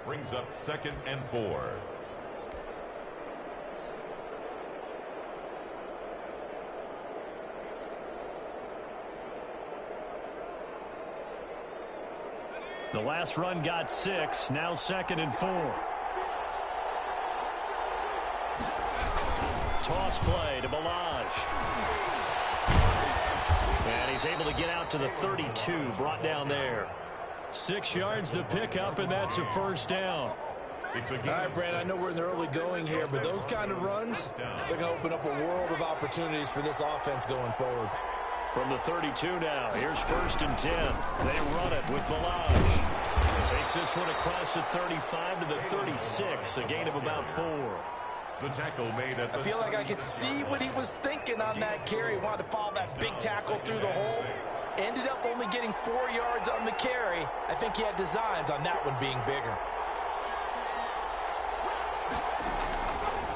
Brings up 2nd and 4. The last run got 6. Now 2nd and 4. Toss play to Balaj. And he's able to get out to the 32. Brought down there. 6 yards the pickup, and that's a first down. All right, Brad, I know we're in the early going here, but those kind of runs, they're going to open up a world of opportunities for this offense going forward. From the 32 now, here's 1st and 10. They run it with Balaj. Takes this one across the 35 to the 36, a gain of about 4. The tackle made at the I feel like I could see what he was thinking on that carry. Wanted to follow that big tackle through the hole. Ended up only getting 4 yards on the carry. I think he had designs on that one being bigger.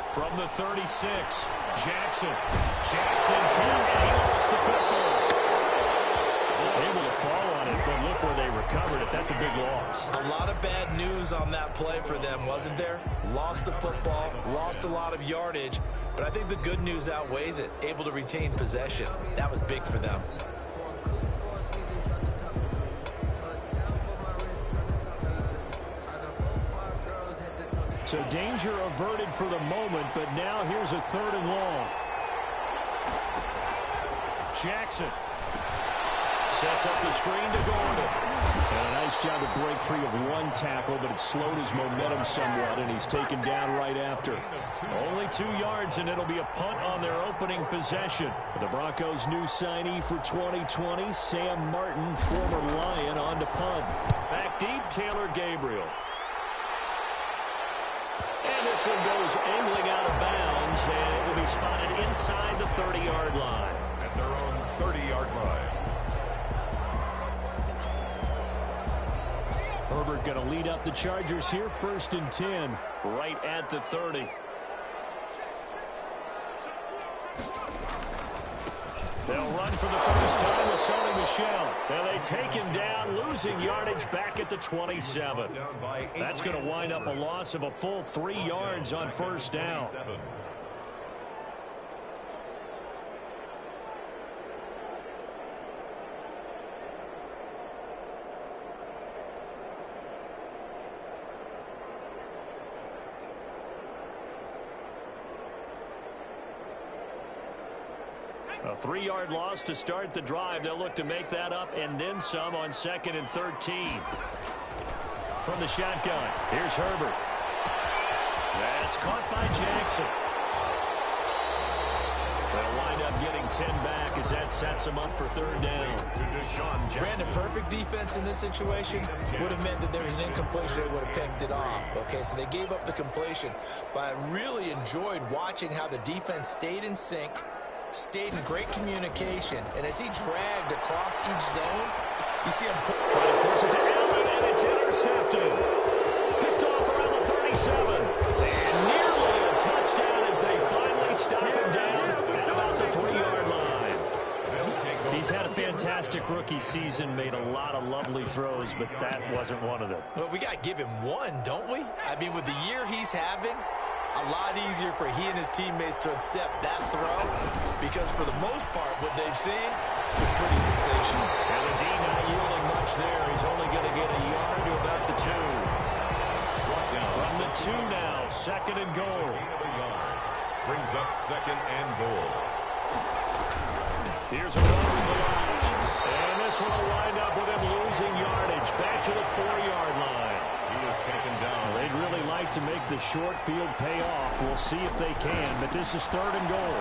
From the 36, Jackson. Jackson here, and he lost the football. Able to fall on it, but look where they recovered it. That's a big loss. A lot of bad news on that play for them, wasn't there? Lost the football, lost a lot of yardage, but I think the good news outweighs it. Able to retain possession. That was big for them. So danger averted for the moment, but now here's a 3rd and long. Jackson sets up the screen to Gordon. And a nice job to break free of one tackle, but it slowed his momentum somewhat, and he's taken down right after. Only 2 yards, and it'll be a punt on their opening possession. The Broncos' new signee for 2020, Sam Martin, former Lion, on to punt. Back deep, Taylor Gabriel. And this one goes angling out of bounds, and it will be spotted inside the 30-yard line. At their own 30-yard line. Herbert going to lead up the Chargers here, 1st and 10, right at the 30. They'll run for the first time with Sony Michel. And they take him down, losing yardage back at the 27. That's going to wind up a loss of a full 3 yards on 1st down. A 3-yard loss to start the drive. They'll look to make that up and then some on 2nd and 13. From the shotgun, here's Herbert. That's caught by Jackson. They'll wind up getting 10 back as that sets them up for 3rd down. Brandon, perfect defense in this situation would have meant that there was an incompletion. They would have picked it off. Okay, so they gave up the completion. But I really enjoyed watching how the defense stayed in sync, stayed in great communication, and as he dragged across each zone, you see him trying to force it to Allen, and it's intercepted. Picked off around the 37. And nearly a touchdown as they finally stop him down at about the 3-yard line. He's had a fantastic rookie season, made a lot of lovely throws, but that wasn't one of them. Well, we got to give him one, don't we? I mean, with the year he's having, a lot easier for he and his teammates to accept that throw, because for the most part, what they've seen, it's been pretty sensational. And the D not yielding much there. He's only going to get a yard to about the 2. From the 2 now, 2nd and goal. Brings up 2nd and goal. Here's a rolling Balaj. And this one will wind up with him losing yardage back to the 4-yard line. He was taken down. They'd really like to make the short field pay off. We'll see if they can, but this is 3rd and goal.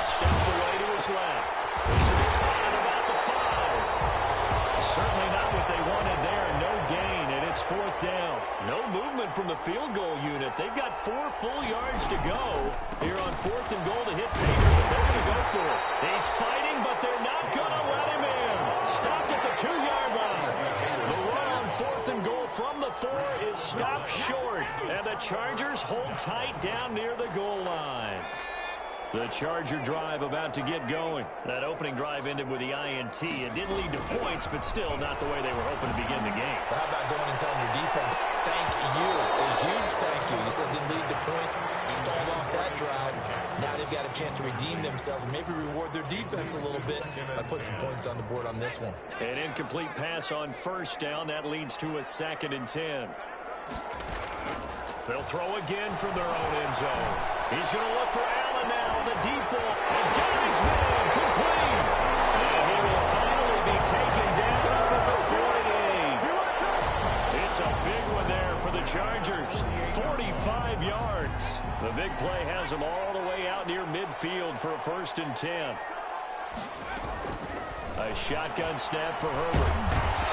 Steps away to his left. This will be caught at about the 5. Certainly not what they wanted there. No gain, and it's 4th down. No movement from the field goal unit. They've got 4 full yards to go here on 4th and goal to hit Baker, but they're going to go for it. He's fighting, but they're not going to let him in. Stopped at the 2-yard line. The run on 4th and goal from the 4 is stopped short, and the Chargers hold tight down near the goal line. The Charger drive about to get going. That opening drive ended with the INT. It didn't lead to points, but still not the way they were hoping to begin the game. But how about going and telling your defense, thank you? chance to redeem themselves and maybe reward their defense a little bit by putting some points on the board on this one. An incomplete pass on first down. That leads to a 2nd and 10. They'll throw again from their own end zone. He's going to look for Allen now on the deep ball. And got his man complete. And he will finally be taken down up at the 48. It's a big one there for the Chargers. 45 yards. The big play has them all the way out near midfield for a 1st and 10. A shotgun snap for Herbert.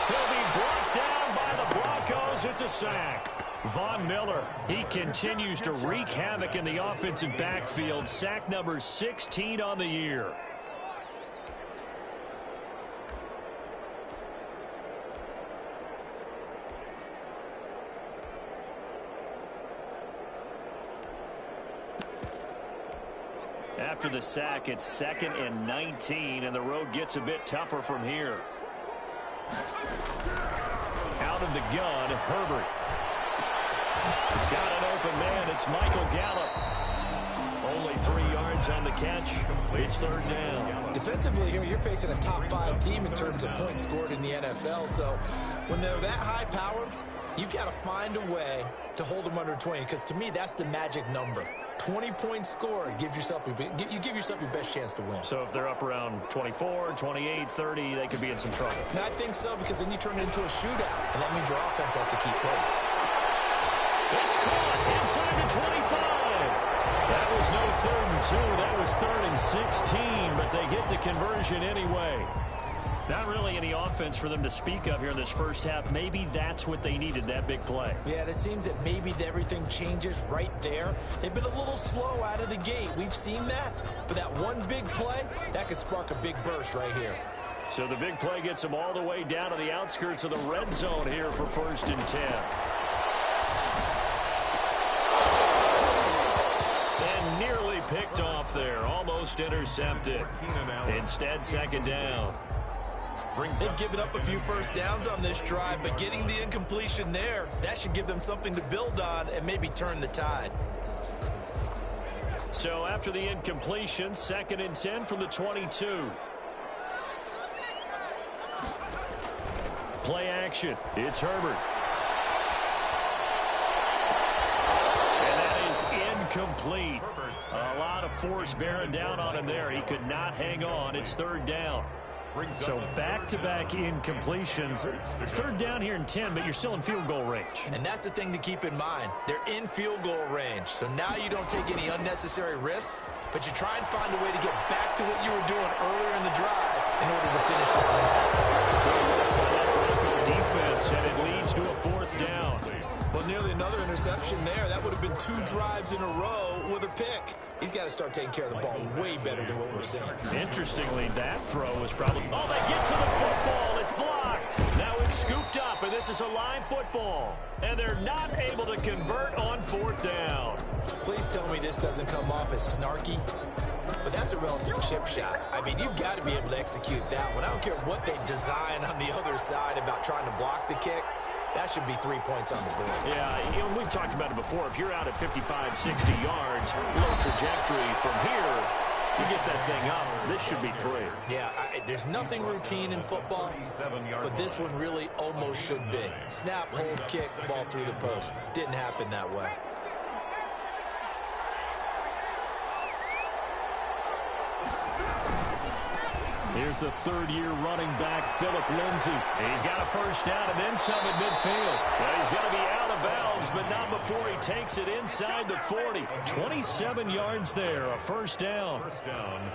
He'll be brought down by the Broncos. It's a sack. Von Miller, he continues to wreak havoc in the offensive backfield. Sack number 16 on the year. After the sack, it's 2nd and 19, and the road gets a bit tougher from here. Out of the gun, Herbert. Got an open man. It's Michael Gallup. Only 3 yards on the catch. It's 3rd down. Defensively here, you're facing a top 5 team in terms of points scored in the NFL. So when they're that high powered, you've got to find a way to hold them under 20. Because to me, that's the magic number. 20 points scored gives yourself you give yourself your best chance to win. So if they're up around 24, 28, 30, they could be in some trouble. And I think so, because then you turn it into a shootout, and that means your offense has to keep pace. It's caught inside the 25. That was no 3rd and 2. That was 3rd and 16, but they get the conversion anyway. Not really any offense for them to speak of here in this first half. Maybe that's what they needed, that big play. Yeah, and it seems that maybe everything changes right there. They've been a little slow out of the gate. We've seen that. But that one big play, that could spark a big burst right here. So the big play gets them all the way down to the outskirts of the red zone here for 1st and 10. And nearly picked off there. Almost intercepted. Instead, 2nd down. They've given up a few first downs on this drive, but getting the incompletion there, that should give them something to build on and maybe turn the tide. So after the incompletion, 2nd and 10 from the 22. Play action. It's Herbert. And that is incomplete. A lot of force bearing down on him there. He could not hang on. It's 3rd down. So back-to-back incompletions. 3rd down here in 10, but you're still in field goal range. And that's the thing to keep in mind. They're in field goal range. So now you don't take any unnecessary risks, but you try and find a way to get back to what you were doing earlier in the drive in order to finish this one off. Defense, and it leads to a 4th down. Well, nearly another interception there. That would have been 2 drives in a row with a pick. He's got to start taking care of the ball way better than what we're seeing. Interestingly, that throw was probably... Oh, they get to the football. It's blocked. Now it's scooped up, and this is a live football. And they're not able to convert on 4th down. Please tell me this doesn't come off as snarky. But that's a relative chip shot. I mean, you've got to be able to execute that one. I don't care what they design on the other side about trying to block the kick. That should be 3 points on the board. Yeah, we've talked about it before. If you're out at 55, 60 yards, low trajectory from here, you get that thing up. This should be 3. Yeah, there's nothing routine in football, but this one really almost should be. Snap, hold, kick, ball through the post. Didn't happen that way. Here's the 3rd-year running back, Philip Lindsay. He's got a 1st down and then some at midfield. Well, he's going to be out of bounds, but not before he takes it inside the 40. 27 yards there, a 1st down.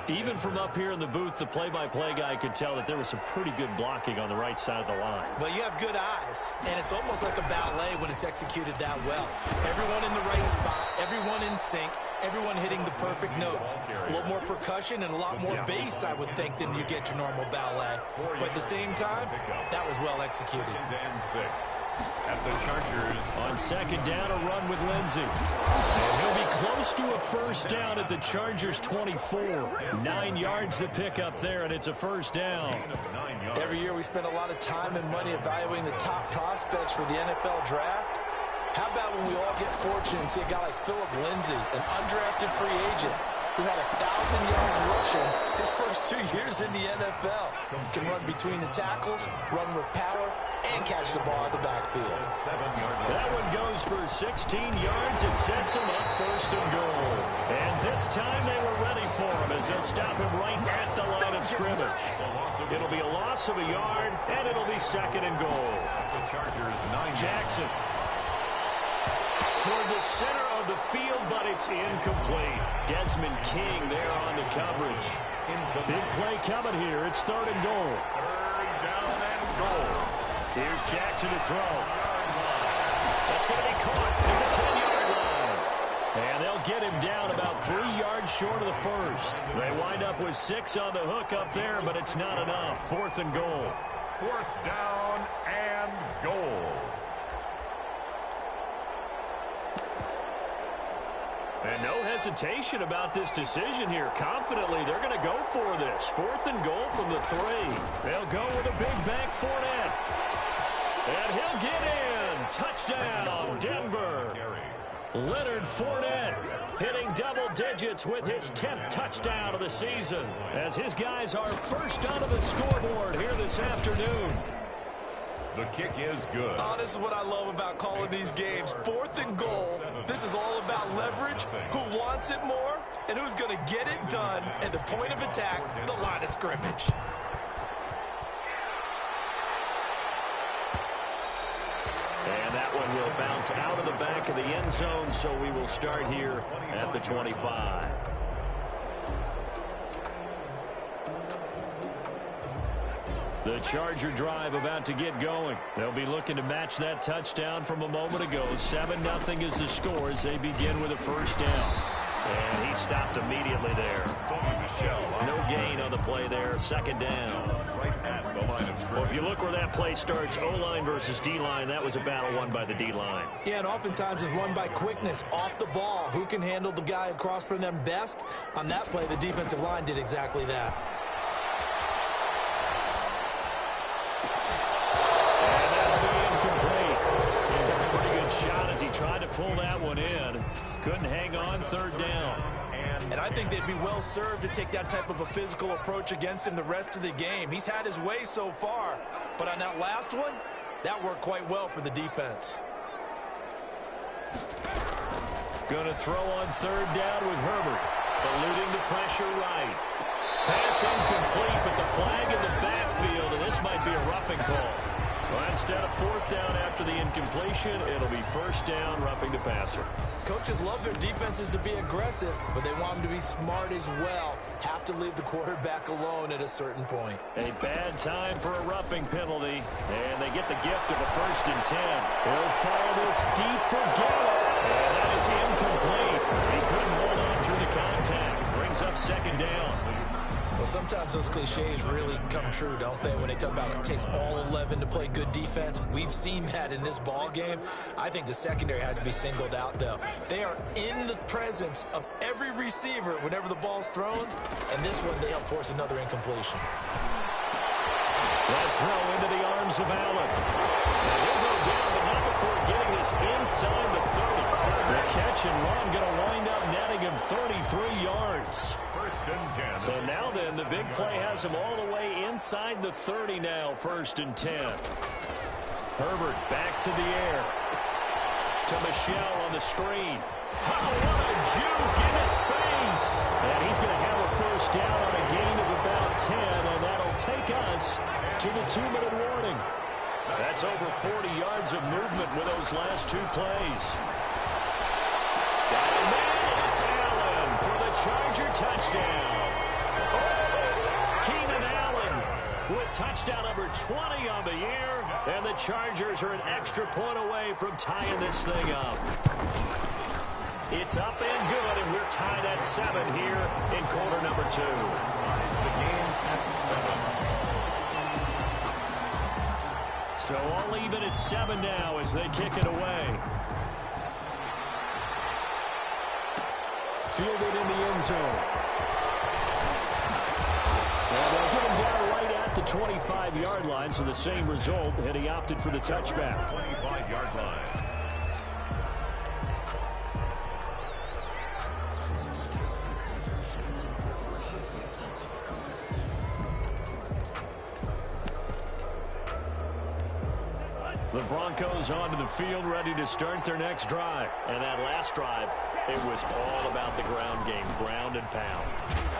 Even from up here in the booth, the play-by-play guy could tell that there was some pretty good blocking on the right side of the line. Well, you have good eyes, and it's almost like a ballet when it's executed that well. Everyone in the right spot, everyone in sync, everyone hitting the perfect notes. A little more percussion and a lot more bass, I would think, than you get your normal ballet. But at the same time, that was well executed. At the Chargers. On 2nd down, a run with Lindsay. And he'll be close to a 1st down at the Chargers 24. 9 yards to pick up there, and it's a 1st down. Every year we spend a lot of time and money evaluating the top prospects for the NFL draft. How about when we all get fortunate and see a guy like Philip Lindsay, an undrafted free agent, who had 1,000 yards rushing his first 2 years in the NFL. Can run between the tackles, run with power, and catch the ball in the backfield. That one goes for 16 yards. It sets him up first and goal. And this time they were ready for him as they'll stop him right at the line of scrimmage. It'll be a loss of a yard, and it'll be second and goal. Jackson toward the center of the field, but it's incomplete. Desmond King there on the coverage. Big play coming here. It's third and goal. Third down and goal. Here's Jackson to throw. That's going to be caught at the 10-yard line. And they'll get him down about 3 yards short of the first. They wind up with 6 on the hook up there, but it's not enough. Fourth and goal. Fourth down and goal. And no hesitation about this decision here. Confidently, they're going to go for this. Fourth and goal from the 3. They'll go with a big back Fournette. And he'll get in. Touchdown, Denver. Leonard Fournette hitting double digits with his 10th touchdown of the season as his guys are first onto the scoreboard here this afternoon. The kick is good. This is what I love about calling these games. Fourth and goal. This is all about leverage, who wants it more, and who's going to get it done at the point of attack, the line of scrimmage. And that one will bounce out of the back of the end zone, so we will start here at the 25. The Charger drive about to get going. They'll be looking to match that touchdown from a moment ago. 7-0 is the score as they begin with a first down. And he stopped immediately there. No gain on the play there. Second down. Right at the line of scrimmage. Well, if you look where that play starts, O-line versus D-line, that was a battle won by the D-line. Yeah, and oftentimes it's won by quickness off the ball. Who can handle the guy across from them best? On that play, the defensive line did exactly that. Shot as he tried to pull that one in. Couldn't hang on. Third down. And I think they'd be well served to take that type of a physical approach against him the rest of the game. He's had his way so far, but on that last one, that worked quite well for the defense. Going to throw on third down with Herbert. Eluding the pressure right. Pass incomplete, but the flag in the backfield, and this might be a roughing call. Well, instead of fourth down after the incompletion, it'll be first down, roughing the passer. Coaches love their defenses to be aggressive, but they want them to be smart as well. Have to leave the quarterback alone at a certain point. A bad time for a roughing penalty, and they get the gift of a 1st and 10. He'll fire this deep for Gallup, and that is incomplete. He couldn't hold on through the contact. Brings up second down. Well, sometimes those cliches really come true, don't they? When they talk about it takes all 11 to play good defense. We've seen that in this ball game. I think the secondary has to be singled out, though. They are in the presence of every receiver whenever the ball's thrown, and this one they help force another incompletion. That throw into the arms of Allen. And he'll go down, but not before getting this inside the 30. The catch and run going to wind up netting him 33 yards. First and 10. So now then, the big play has him all the way inside the 30 now, 1st and 10. Herbert back to the air. To Michelle on the screen. Oh, what a juke into space. And he's going to have a first down on a gain of about 10, and that'll take us to the 2-minute warning. That's over 40 yards of movement with those last 2 plays. And then it's Allen for the Charger touchdown. Keenan Allen with touchdown number 20 on the year, and the Chargers are an extra point away from tying this thing up. It's up and good, and we're tied at 7 here in quarter number 2. Ties the game at 7. So all even at 7 now as they kick it away. Fielded in the end zone. And they'll get him down right at the 25-yard line, so the same result, and he opted for the touchback. 25-yard line. The Broncos onto the field, ready to start their next drive. And that last drive, it was all about the ground game, ground and pound.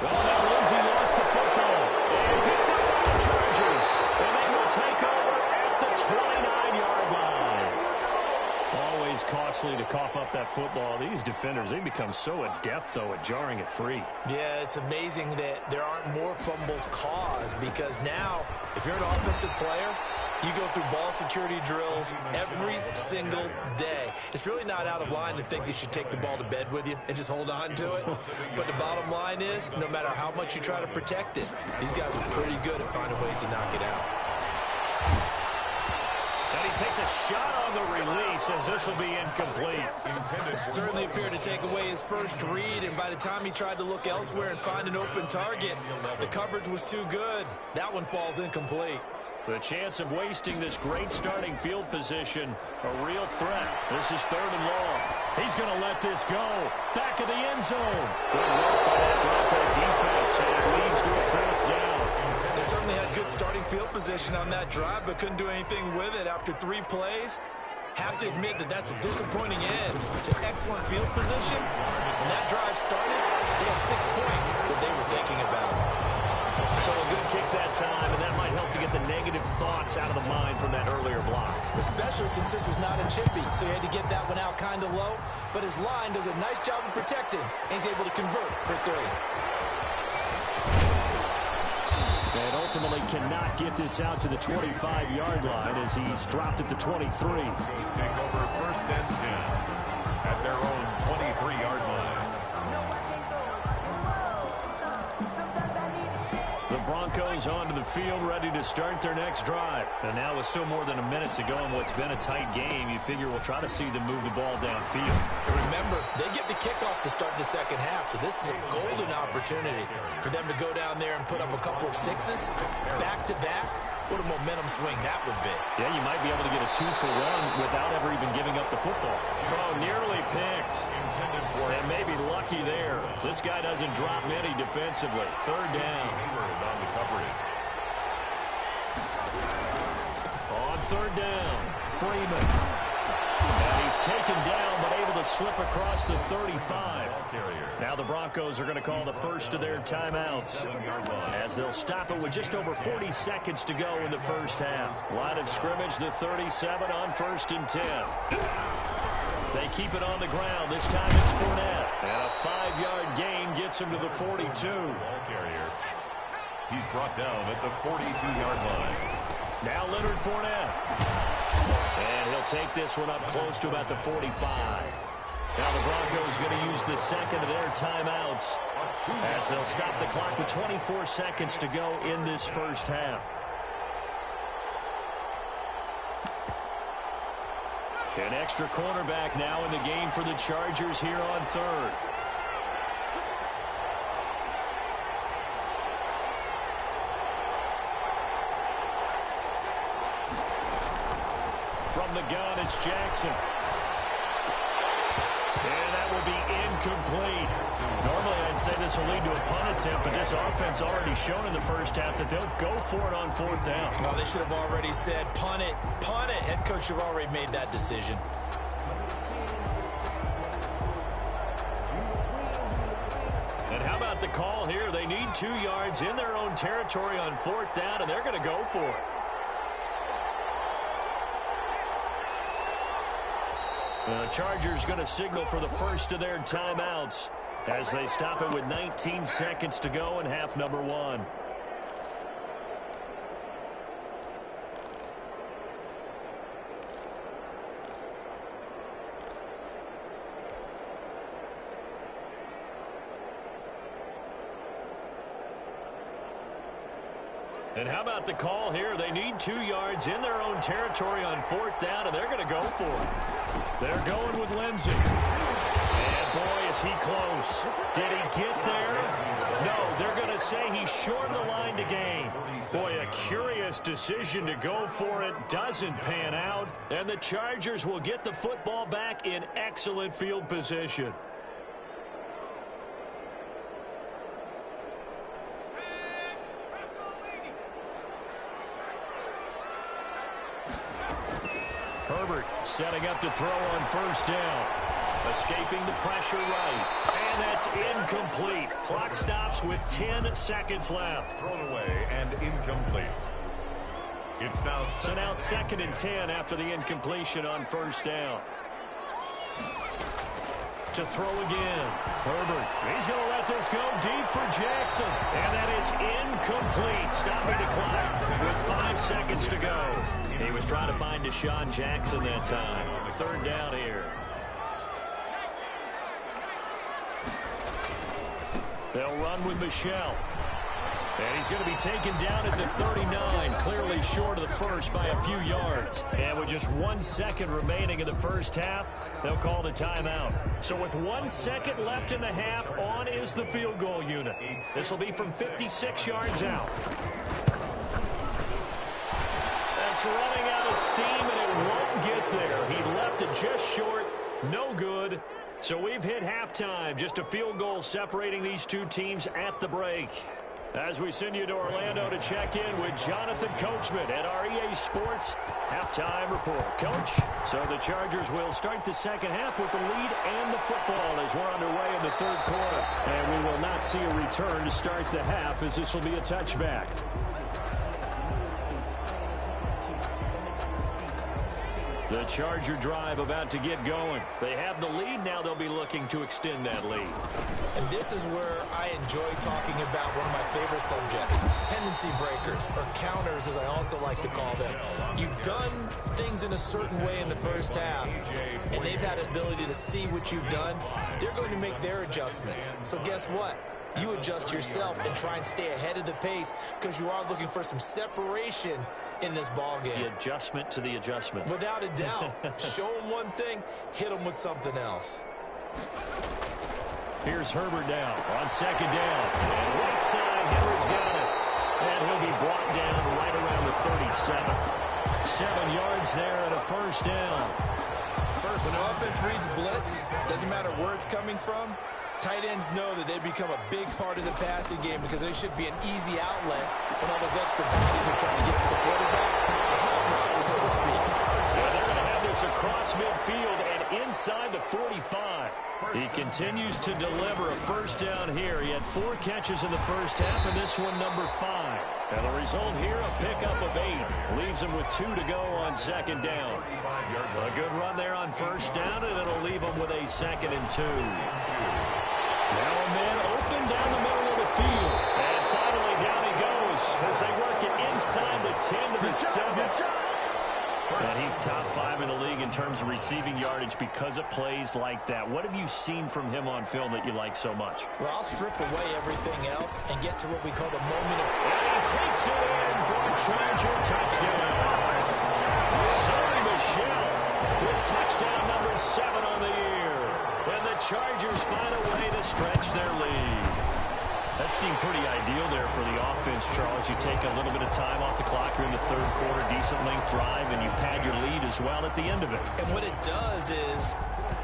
Well, now Lindsay lost the football. And picked up by the Chargers. And they will take over at the 29-yard line. Always costly to cough up that football. These defenders, they become so adept, though, at jarring it free. Yeah, it's amazing that there aren't more fumbles caused, because now, if you're an offensive player, you go through ball security drills every single day. It's really not out of line to think that you should take the ball to bed with you and just hold on to it. But the bottom line is, no matter how much you try to protect it, these guys are pretty good at finding ways to knock it out. And he takes a shot on the release, as this will be incomplete. Certainly appeared to take away his first read, and by the time he tried to look elsewhere and find an open target, the coverage was too good. That one falls incomplete. The chance of wasting this great starting field position, a real threat. This is 3rd and long. He's going to let this go. Back of the end zone. Good work by that Bronco defense, and it leads to a 4th down. They certainly had good starting field position on that drive, but couldn't do anything with it after 3 plays. Have to admit that that's a disappointing end to excellent field position. When that drive started, they had 6 points that they were thinking about. So a good kick that time, and that might help to get the negative thoughts out of the mind from that earlier block. Especially since this was not a chippy, so he had to get that one out kind of low. But his line does a nice job of protecting, and he's able to convert for 3. And ultimately cannot get this out to the 25-yard line as he's dropped at the 23. Take over 1st and 10 at their own 23-yard line. The Broncos onto the field, ready to start their next drive. And now with still more than a minute to go in what's been a tight game, you figure we'll try to see them move the ball downfield. And remember, they get the kickoff to start the second half, so this is a golden opportunity for them to go down there and put up a couple of 6s back-to-back. What a momentum swing that would be. Yeah, you might be able to get a 2-for-1 without ever even giving up the football. Oh, nearly picked. And maybe lucky there. This guy doesn't drop many defensively. 3rd down. On 3rd down, Freeman. And he's taken down, but able to slip across the 35. Now the Broncos are going to call the first of their timeouts, as they'll stop it with just over 40 seconds to go in the first half. Line of scrimmage, the 37 on 1st and 10. They keep it on the ground. This time it's Fournette. And a 5-yard gain gets him to the 42. He's brought down at the 42-yard line. Now Leonard Fournette. And he'll take this one up close to about the 45. Now the Broncos going to use the second of their timeouts, as they'll stop the clock with 24 seconds to go in this first half. An extra cornerback now in the game for the Chargers here on 3rd. From the gun, it's Jackson. And that will be incomplete. Normally, I'd say this will lead to a punt attempt, but this offense already shown in the first half that they'll go for it on 4th down. Well, they should have already said, punt it, punt it. Head coach should have already made that decision. And how about the call here? They need 2 yards in their own territory on 4th down, and they're going to go for it. The Chargers going to signal for the first of their timeouts as they stop it with 19 seconds to go in half number 1. And how about the call here? They need 2 yards in their own territory on 4th down, and they're going to go for it. They're going with Lindsay. And boy, is he close. Did he get there? No, they're going to say he's short of the line to gain. Boy, a curious decision to go for it. Doesn't pan out. And the Chargers will get the football back in excellent field position. Herbert setting up to throw on first down. Escaping the pressure right. And that's incomplete. Clock stops with 10 seconds left. Thrown away and incomplete. It's now second and 10 after the incompletion on first down. To throw again. Herbert, he's going to let this go deep for Jackson. And that is incomplete. Stopping the clock with 5 seconds to go. He was trying to find Deshaun Jackson that time. Third down here. They'll run with Michelle. And he's going to be taken down at the 39, clearly short of the first by a few yards. And with just 1 second remaining in the first half, they'll call the timeout. So with 1 second left in the half, on is the field goal unit. This will be from 56 yards out. That's running out of steam, and it won't get there. He left it just short. No good. So we've hit halftime. Just a field goal separating these two teams at the break. As we send you to Orlando to check in with Jonathan Coachman at our EA Sports Halftime Report. Coach, so the Chargers will start the second half with the lead and the football as we're underway in the third quarter. And we will not see a return to start the half, as this will be a touchback. The Charger drive about to get going. They have the lead. Now they'll be looking to extend that lead. And this is where I enjoy talking about one of my favorite subjects, tendency breakers, or counters as I also like to call them. You've done things in a certain way in the first half, and they've had ability to see what you've done. They're going to make their adjustments. So guess what? You adjust yourself and try and stay ahead of the pace because you are looking for some separation in this ball game. The adjustment to the adjustment. Without a doubt. Show them one thing, hit them with something else. Here's Herbert down on second down. And right side, Henry's got it. And he'll be brought down right around the 37. 7 yards there and a first down. When the offense reads blitz, doesn't matter where it's coming from, tight ends know that they become a big part of the passing game because they should be an easy outlet when all those extra bodies are trying to get to the quarterback. A hot rock, so to speak. Yeah, they're going to have this across midfield and inside the 45. He continues to deliver a first down here. He had 4 catches in the first half, and this one number 5. And the result here, a pickup of 8. Leaves him with 2 to go on second down. A good run there on first down, and it'll leave him with a 2nd and 2. Now a man open down the middle of the field. And finally down he goes as they work it inside the 10 to the 7. And he's top 5 in the league in terms of receiving yardage because of plays like that. What have you seen from him on film that you like so much? Well, I'll strip away everything else and get to what we call the moment of... And he takes it in for a Charger touchdown. Sorry, Michelle, with touchdown number 7 on the year. And the Chargers find a way to stretch their lead. That seemed pretty ideal there for the offense, Charles. You take a little bit of time off the clock. You're in the third quarter, decent length drive, and you pad your lead as well at the end of it. And what it does is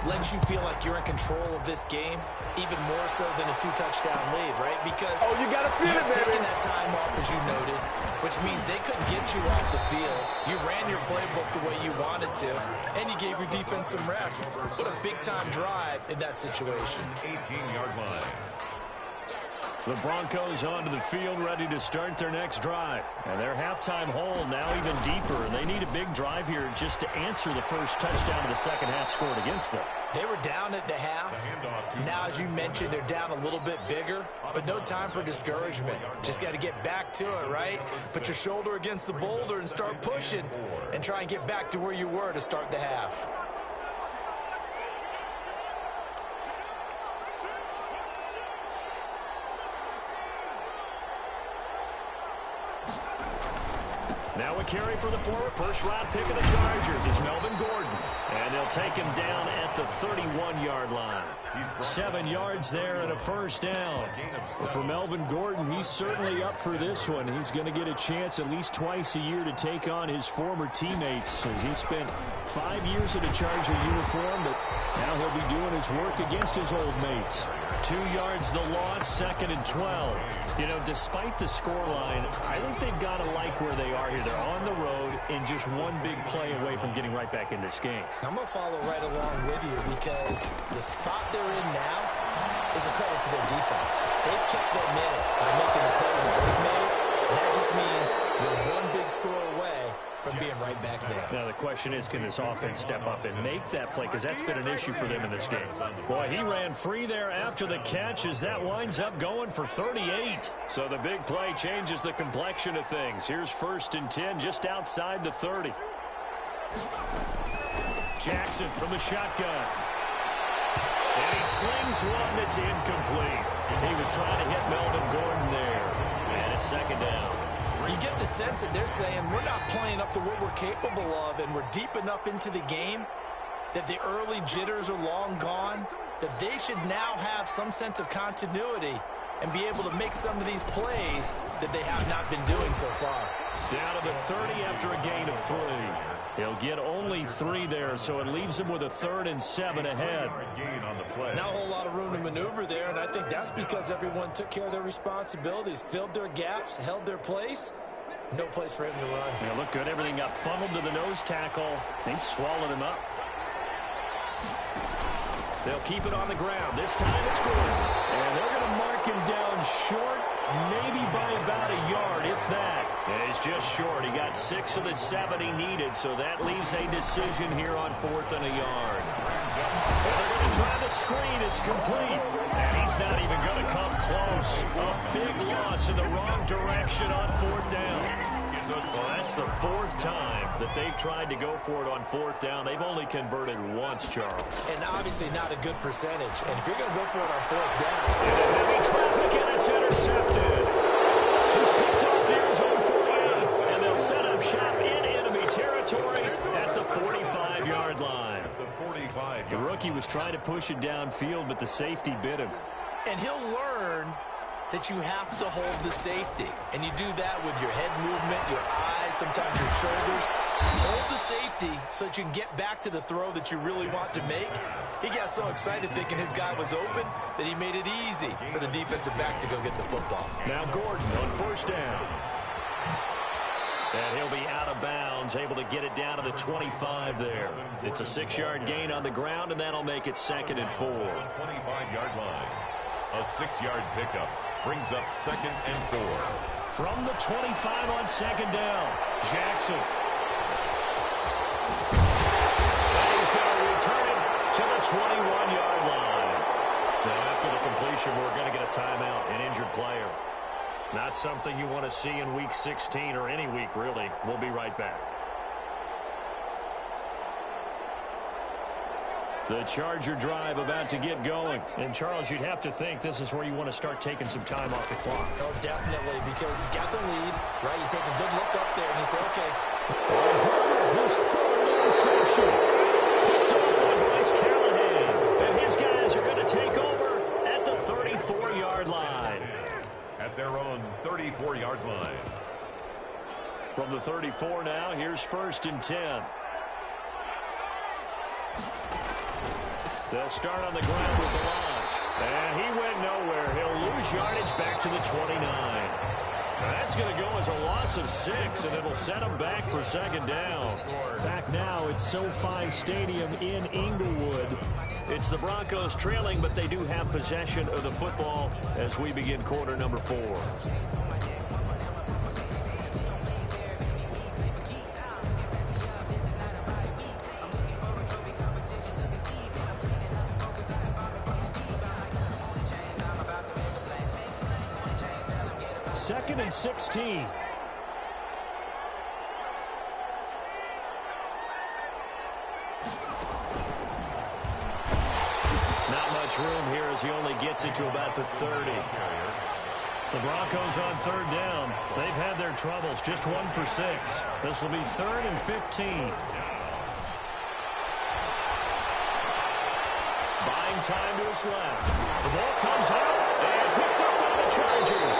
lets you feel like you're in control of this game, even more so than a 2-touchdown lead, right? Because you got to feel it, baby. Taking that time off, as you noted, which means they couldn't get you off the field. You ran your playbook the way you wanted to, and you gave your defense some rest. What a big-time drive in that situation. 18-yard line. The Broncos onto the field, ready to start their next drive. And their halftime hole now even deeper. And they need a big drive here just to answer the first touchdown of the second half scored against them. They were down at the half. Now, as you mentioned, they're down a little bit bigger, but no time for discouragement. Just got to get back to it, right? Put your shoulder against the boulder and start pushing and try and get back to where you were to start the half. Now a carry for the forward first-round pick of the Chargers. It's Melvin Gordon. And they'll take him down at the 31-yard line. 7 yards there and a first down. Well, for Melvin Gordon, he's certainly up for this one. He's going to get a chance at least twice a year to take on his former teammates. He spent 5 years in a Charger uniform, but now he'll be doing his work against his old mates. 2 yards the loss, 2nd and 12. You know, despite the scoreline, I think they've got to like where they are here. They're on the road and just one big play away from getting right back in this game. I'm going to follow right along with you because the spot they're in now is a credit to their defense. They've kept them in it by making the plays that they've made, and that just means you're one big score away from being right back there. Now the question is, can this offense step up and make that play? Because that's been an issue for them in this game. Boy, he ran free there after the catch as that winds up going for 38. So the big play changes the complexion of things. Here's 1st and 10 just outside the 30. Jackson from the shotgun. And he slings one that's incomplete. He was trying to hit Melvin Gordon there. And it's 2nd down. You get the sense that they're saying we're not playing up to what we're capable of, and we're deep enough into the game that the early jitters are long gone, that they should now have some sense of continuity and be able to make some of these plays that they have not been doing so far. Down to the 30 after a gain of 3. He'll get only 3 there, so it leaves him with a 3rd and 7 ahead. Not a whole lot of room to maneuver there, and I think that's because everyone took care of their responsibilities, filled their gaps, held their place. No place for him to run. Yeah, look good. Everything got funneled to the nose tackle. He swallowed him up. They'll keep it on the ground. This time it's good. And they're going to mark him down short, maybe by about a yard, if that. And he's just short. He got 6 of the 7 he needed, so that leaves a decision here on 4th and a yard. Well, they're going to try the screen. It's complete. And he's not even going to come close. A big loss in the wrong direction on 4th down. Well, that's the 4th time that they've tried to go for it on 4th down. They've only converted once, Charles. And obviously not a good percentage. And if you're going to go for it on 4th down. Into heavy traffic, and it's intercepted. He's picked off near his own 40. And they'll set up shop in enemy territory at the 45-yard line. The rookie was trying to push it downfield, but the safety bit him. And he'll learn that you have to hold the safety. And you do that with your head movement, your eyes, sometimes your shoulders. Hold the safety so that you can get back to the throw that you really want to make. He got so excited thinking his guy was open that he made it easy for the defensive back to go get the football. Now Gordon on 1st down. And he'll be out of bounds, able to get it down to the 25 there. It's a 6-yard gain on the ground, and that'll make it 2nd and 4. 25-yard line. A 6-yard pickup brings up 2nd and 4. From the 25 on 2nd down, Jackson. And he's going to return it to the 21-yard line. Now, after the completion, we're going to get a timeout, an injured player. Not something you want to see in Week 16 or any week, really. We'll be right back. The Charger drive about to get going. And, Charles, you'd have to think this is where you want to start taking some time off the clock. Oh, definitely, because you got the lead, right? You take a good look up there, and you say, okay. His 3rd interception. Picked up by Bryce Callahan. And his guys are going to take over at the 34-yard line. At their own 34-yard line. From the 34 now, here's 1st and 10. They'll start on the ground with Balazs. And he went nowhere. He'll lose yardage back to the 29. That's going to go as a loss of 6, and it'll set him back for 2nd down. Back now at SoFi Stadium in Inglewood. It's the Broncos trailing, but they do have possession of the football as we begin quarter number 4. Second and 16. Not much room here as he only gets it to about the 30. The Broncos on 3rd down. They've had their troubles. Just 1 for 6. This will be 3rd and 15. Buying time to his left. The ball comes out and picked up by the Chargers.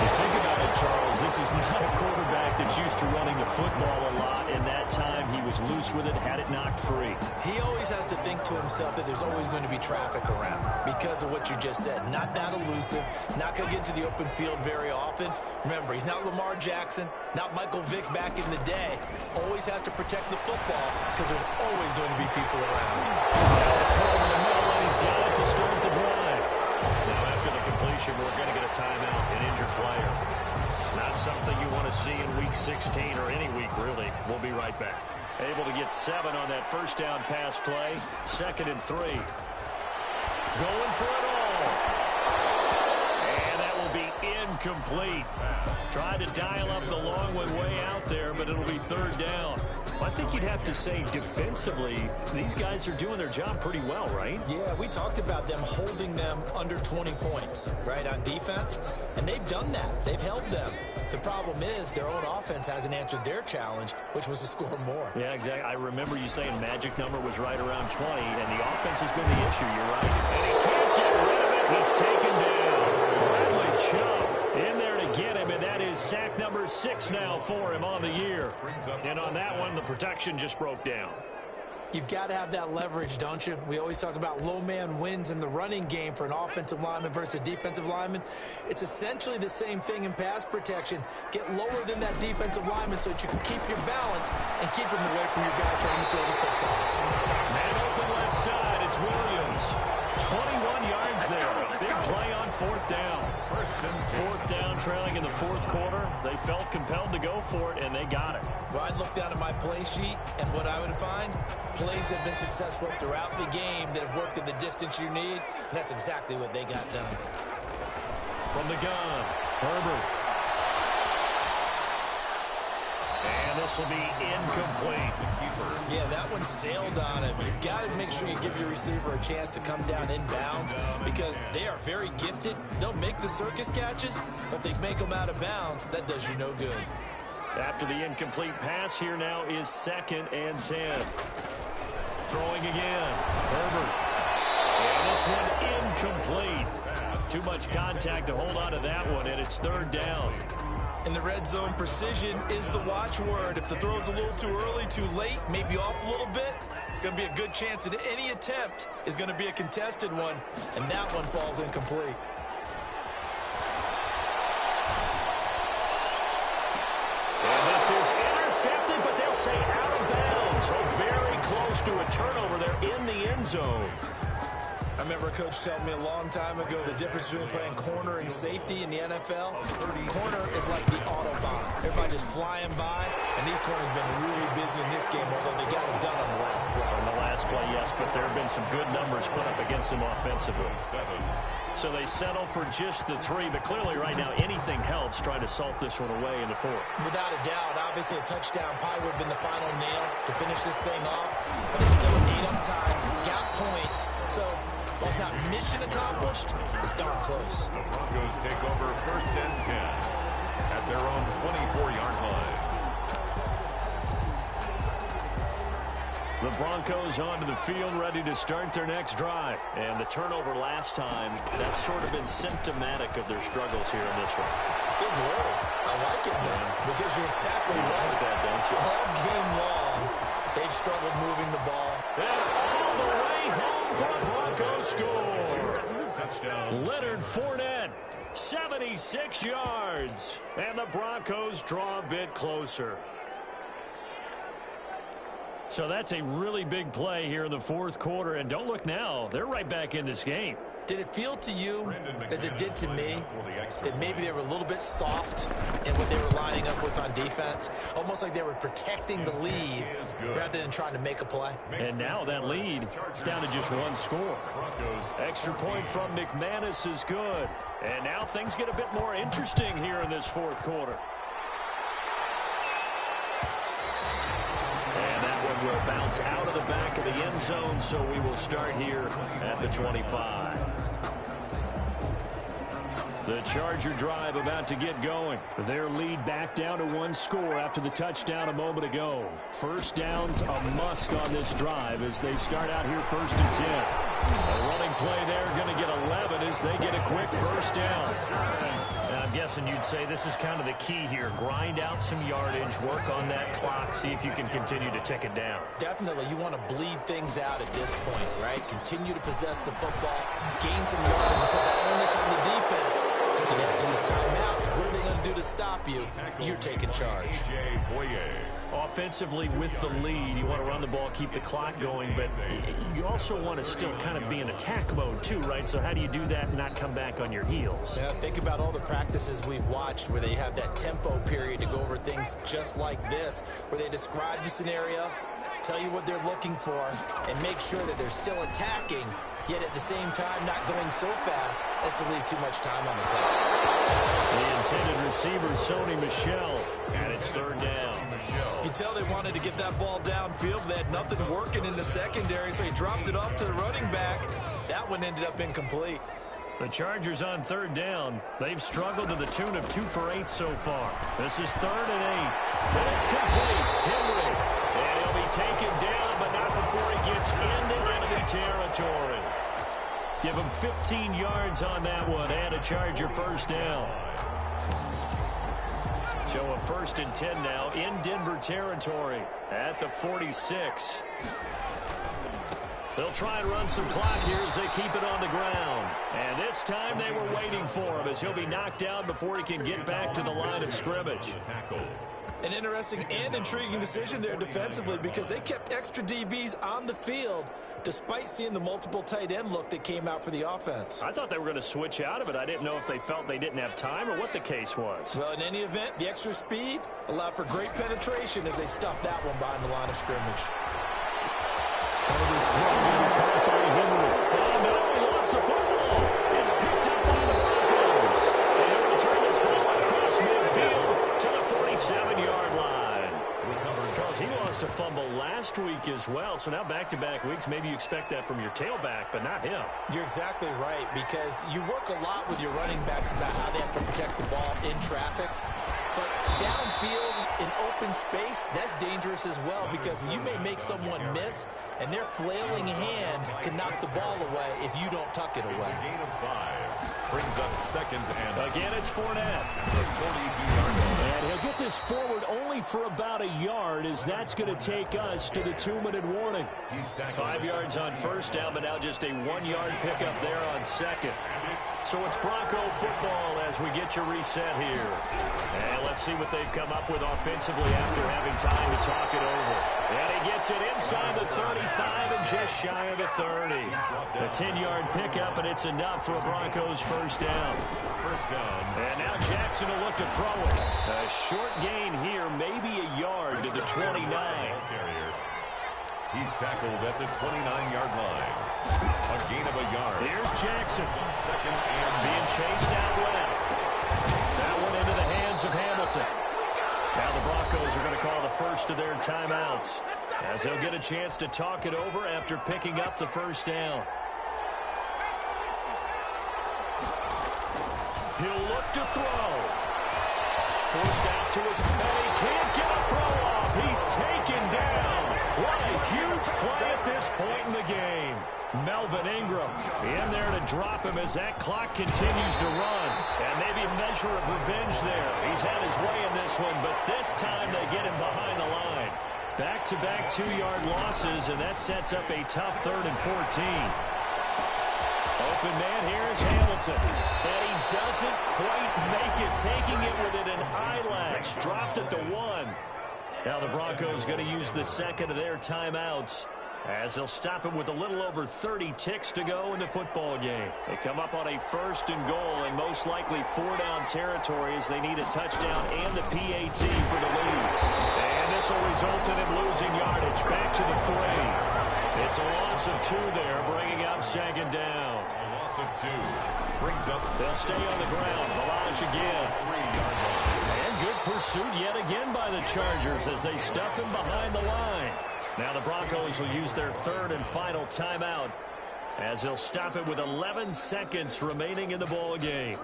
You think about it, Charles, this is not a quarterback that's used to running the football a lot, and that time he was loose with it, had it knocked free. He always has to think to himself that there's always going to be traffic around because of what you just said. Not that elusive, not going to get to the open field very often. Remember, he's not Lamar Jackson, not Michael Vick back in the day. Always has to protect the football because there's always going to be people around. Throw in the middle, and he's got it to start the drive. Now, after the completion, we're going to get a timeout, an injured player. Not something you want to see in Week 16 or any week, really. We'll be right back. Able to get 7 on that first down pass play. 2nd and 3. Going for it all. And that will be incomplete. Tried to dial up the long one way out there, but it'll be 3rd down. I think you'd have to say defensively, these guys are doing their job pretty well, right? Yeah, we talked about them holding them under 20 points, right, on defense, and they've done that. They've held them. The problem is their own offense hasn't answered their challenge, which was to score more. Yeah, exactly. I remember you saying magic number was right around 20, and the offense has been the issue. You're right. And he can't get rid of it. He's taken down. Bradley Chubb in there to get him, and that is sack number 6 now for him on the year. And on that one, the protection just broke down. You've got to have that leverage, don't you? We always talk about low man wins in the running game for an offensive lineman versus a defensive lineman. It's essentially the same thing in pass protection. Get lower than that defensive lineman so that you can keep your balance and keep him away from your guy trying to throw the football. Man open left side, it's Williams. 21 yards there. Big play on 4th down. 4th down, trailing in the 4th quarter. They felt compelled to go for it, and they got it. Well, I'd look down at my play sheet, and what I would find, plays have been successful throughout the game that have worked at the distance you need, and that's exactly what they got done. From the gun, Herbert. And this will be incomplete. Yeah, that one sailed on him. You've got to make sure you give your receiver a chance to come down inbounds because they are very gifted. They'll make the circus catches, but they make them out of bounds. That does you no good. After the incomplete pass, here now is 2nd and 10. Throwing again. Herbert. And this one incomplete. Too much contact to hold on to that one, and it's 3rd down. In the red zone, precision is the watchword. If the throw's a little too early, too late, maybe off a little bit, going to be a good chance that any attempt is going to be a contested one, and that one falls incomplete. And this is intercepted, but they'll say out of bounds. So very close to a turnover there in the end zone. I remember a coach telling me a long time ago the difference between playing corner and safety in the NFL. Corner is like the Autobahn. Everybody just flying by, and these corners have been really busy in this game, although they got it done on the last play. On the last play, yes, but there have been some good numbers put up against them offensively. So they settle for just the 3, but clearly right now anything helps trying to salt this one away in the 4th. Without a doubt, obviously a touchdown probably would have been the final nail to finish this thing off, but it's still ate up time, got points, so while it's not mission accomplished, it's darn close. The Broncos take over 1st and 10 at their own 24-yard line. The Broncos onto the field, ready to start their next drive. And the turnover last time, that's sort of been symptomatic of their struggles here in this one. Good word. I like it, man, because you're exactly right. Like that, don't you? All game long, they've struggled moving the ball. And all the way home for a Broncos score. Touchdown. Leonard Fournette, 76 yards. And the Broncos draw a bit closer. So that's a really big play here in the 4th quarter. And don't look now, they're right back in this game. Did it feel to you, as it did to me, that maybe they were a little bit soft in what they were lining up with on defense? Almost like they were protecting the lead rather than trying to make a play. And now that lead is down to just 1 score. Extra point from McManus is good. And now things get a bit more interesting here in this 4th quarter. And that one will bounce out of the back of the end zone, so we will start here at the 25. The Charger drive about to get going. Their lead back down to 1 score after the touchdown a moment ago. First downs a must on this drive as they start out here 1st and 10. A running play there, going to get 11 as they get a quick first down. And I'm guessing you'd say this is kind of the key here. Grind out some yardage, work on that clock, see if you can continue to tick it down. Definitely, you want to bleed things out at this point, right? Continue to possess the football, gain some yardage, and put the onus on the defense. Do they have to use timeouts? What are they going to do to stop you? You're taking charge. Offensively with the lead, you want to run the ball, keep the clock going, but you also want to still kind of be in attack mode too, right? So how do you do that and not come back on your heels? Yeah, think about all the practices we've watched where they have that tempo period to go over things just like this, where they describe the scenario, tell you what they're looking for, and make sure that they're still attacking, yet at the same time not going so fast as to leave too much time on the clock. The intended receiver, Sony Michel, and it's third down. You can tell they wanted to get that ball downfield. They had nothing working in the secondary, so he dropped it off to the running back. That one ended up incomplete. The Chargers on third down. They've struggled to the tune of 2 for 8 so far. This is 3rd and 8. And it's complete. Henry. And he'll be taken down, but not before he gets into enemy territory. Give him 15 yards on that one and a Charger first down. So a 1st and 10 now in Denver territory at the 46. They'll try and run some clock here as they keep it on the ground. And this time they were waiting for him as he'll be knocked down before he can get back to the line of scrimmage. An interesting and intriguing decision there defensively because they kept extra DBs on the field despite seeing the multiple tight end look that came out for the offense. I thought they were going to switch out of it. I didn't know if they felt they didn't have time or what the case was. Well, in any event, the extra speed allowed for great penetration as they stuffed that one behind the line of scrimmage. Herbert's throw caught by Henry. Oh, no, he lost the football. It's picked up by the Broncos. And he'll return this ball across midfield to the 47-yard line. Charles, he lost a fumble last week as well, so now back-to-back weeks, maybe you expect that from your tailback, but not him. You're exactly right, because you work a lot with your running backs about how they have to protect the ball in traffic. But downfield in open space, that's dangerous as well because you may make someone miss, and their flailing hand can knock the ball away if you don't tuck it away. Gain of 5 brings up 2nd and again, it's Fournette. And he'll get this forward only for about a yard as that's going to take us to the 2-minute warning. 5 yards on first down, but now just a 1-yard pickup there on 2nd. So it's Bronco football as we get your reset here. And let's see what they've come up with offensively after having time to talk it over. And he gets it inside the 35 and just shy of the 30. A 10-yard pickup, and it's enough for a Broncos first down. And now Jackson will look to throw it. A short gain here, maybe a yard to the 29. He's tackled at the 29-yard line. A gain of a yard. Here's Jackson. 2nd and being chased out left. That one into the hands of Hamilton. Now the Broncos are going to call the first of their timeouts as they'll get a chance to talk it over after picking up the first down. He'll look to throw. Forced out to his and he can't get a throw off. He's taken down. What a huge play at this point in the game. Melvin Ingram in there to drop him as that clock continues to run. And maybe a measure of revenge there. He's had his way in this one, but this time they get him behind the line. Back-to-back 2-yard losses, and that sets up a tough 3rd and 14. Open man here is Hamilton. And he doesn't quite make it, taking it within an eyelash. Dropped at the 1. Now the Broncos going to use the 2nd of their timeouts as they'll stop him with a little over 30 ticks to go in the football game. They come up on a 1st and goal and most likely 4-down territory as they need a touchdown and the PAT for the lead. And this will result in him losing yardage back to the 3. It's a loss of 2 there, bringing up 2nd down. a loss of 2 brings up. They'll stay on the ground. Balazs again. 3-yard line. And good pursuit yet again by the Chargers as they stuff him behind the line. Now the Broncos will use their 3rd and final timeout as they'll stop it with 11 seconds remaining in the ball game.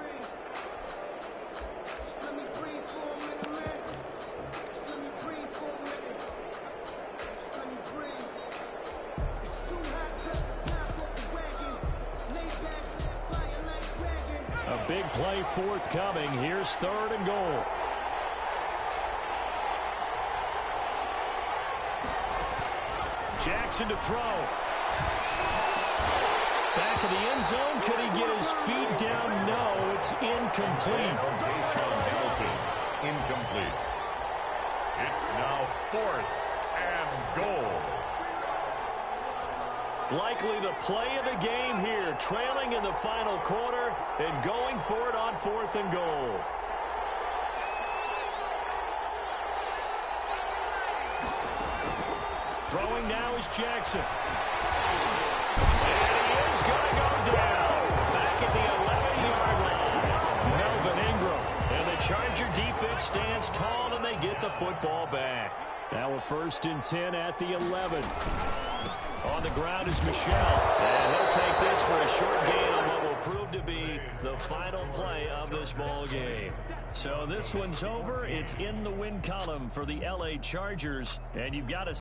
Big play forthcoming. Here's 3rd and goal. Jackson to throw. Back of the end zone. Could he get his feet down? No, it's incomplete. Hamilton, incomplete. It's now 4th and goal. Likely the play of the game here, trailing in the final quarter and going for it on 4th and goal. Throwing now is Jackson. And he is going to go down. Back at the 11-yard line. Melvin Ingram. And the Charger defense stands tall and they get the football back. Now a 1st and 10 at the 11. On the ground is Michel. And he'll take this for a short gain on what will prove to be the final play of this ball game. So this one's over. It's in the win column for the LA Chargers. And you've got to